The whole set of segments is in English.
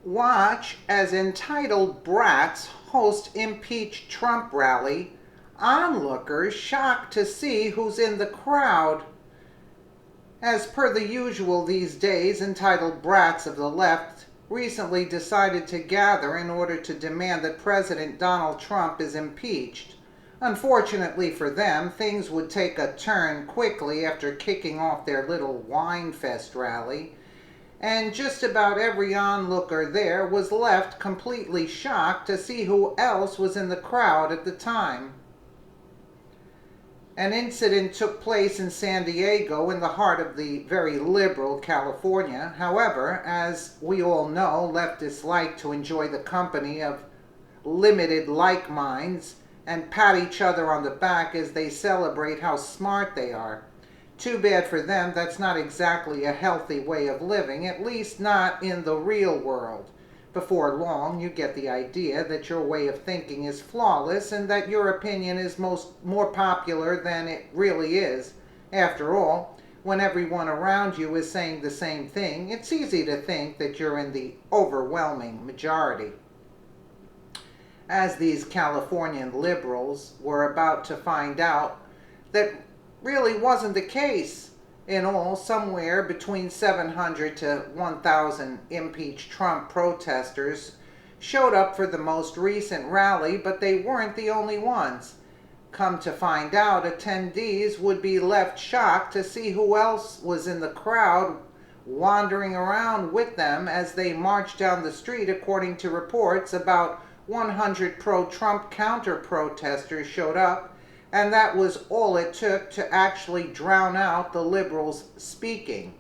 Watch as entitled Brats host Impeach Trump rally. Onlookers shocked to see who's in the crowd. As per the usual these days, entitled Brats of the left recently decided to gather in order to demand that President Donald Trump is impeached. Unfortunately for them, things would take a turn quickly after kicking off their little wine fest rally, and just about every onlooker there was left completely shocked to see who else was in the crowd at the time. An incident took place in San Diego, in the heart of the very liberal California. However, as we all know, leftists like to enjoy the company of limited like minds and pat each other on the back as they celebrate how smart they are. Too bad for them, that's not exactly a healthy way of living, at least not in the real world. Before long, you get the idea that your way of thinking is flawless and that your opinion is more popular than it really is. After all, when everyone around you is saying the same thing, it's easy to think that you're in the overwhelming majority. As these Californian liberals were about to find out, that really wasn't the case. In all, somewhere between 700 to 1,000 impeach Trump protesters showed up for the most recent rally, but they weren't the only ones. Come to find out, attendees would be left shocked to see who else was in the crowd wandering around with them as they marched down the street. According to reports, about 100 pro-Trump counter-protesters showed up, and that was all it took to actually drown out the liberals speaking.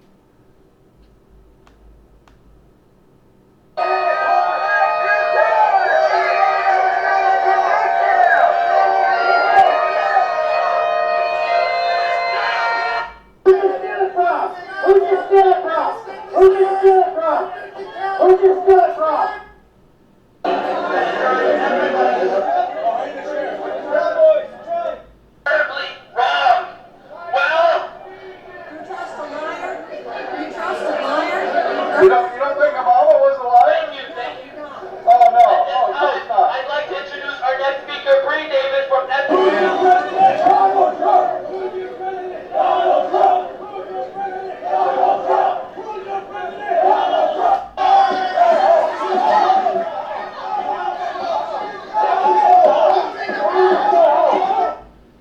You don't think Obama was a liar? Thank you. Oh, no. Oh, of course not. I'd like to introduce our next speaker, Bree Davis from Donald Trump! Who's your president? Donald Trump! Who's your president? Donald Trump! Who's your president? Donald Trump!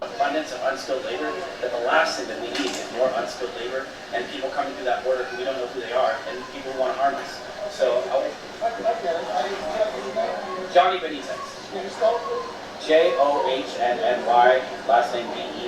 Abundance of unskilled labor, that the last thing that we need is more unskilled labor and people coming through that border who we don't know who they are and people who want to harm us. So, Johnny Benitez. Johnnny, last name Benitez.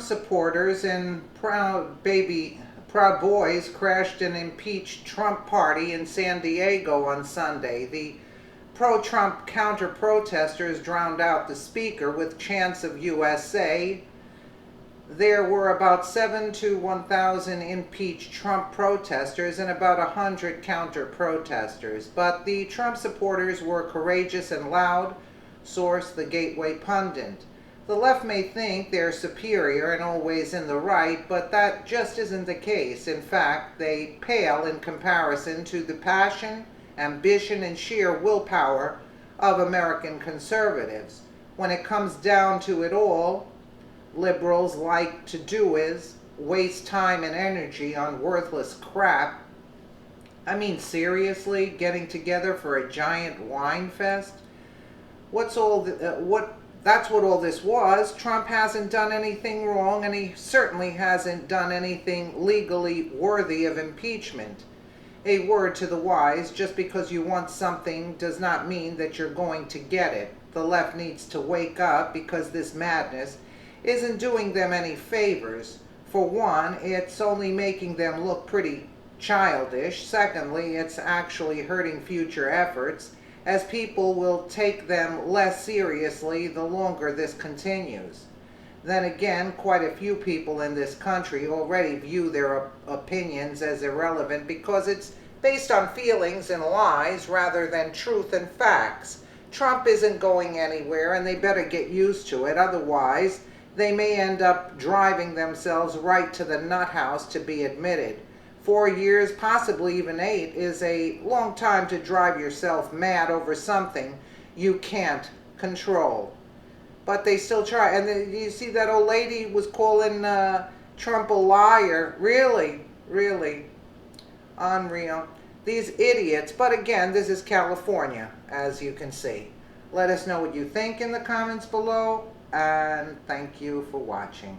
Trump supporters and Proud Boys crashed an Impeach Trump party in San Diego on Sunday. The pro-Trump counter-protesters drowned out the speaker with chants of USA. There were about 7 to 1,000 impeached Trump protesters and about 100 counter-protesters. But the Trump supporters were courageous and loud, source the Gateway Pundit. The left may think they're superior and always in the right, but that just isn't the case. In fact, they pale in comparison to the passion, ambition, and sheer willpower of American conservatives. When it comes down to it all, liberals like to do is waste time and energy on worthless crap. I mean, seriously, getting together for a giant wine fest? That's what all this was. Trump hasn't done anything wrong, and he certainly hasn't done anything legally worthy of impeachment. A word to the wise, just because you want something does not mean that you're going to get it. The left needs to wake up, because this madness isn't doing them any favors. For one, it's only making them look pretty childish. Secondly, it's actually hurting future efforts, as people will take them less seriously the longer this continues. Then again, quite a few people in this country already view their opinions as irrelevant because it's based on feelings and lies rather than truth and facts. Trump isn't going anywhere, and they better get used to it. Otherwise, they may end up driving themselves right to the nut house to be admitted. 4 years, possibly even 8, is a long time to drive yourself mad over something you can't control. But they still try. And then, you see that old lady was calling Trump a liar. Really, really unreal. These idiots. But again, this is California, as you can see. Let us know what you think in the comments below. And thank you for watching.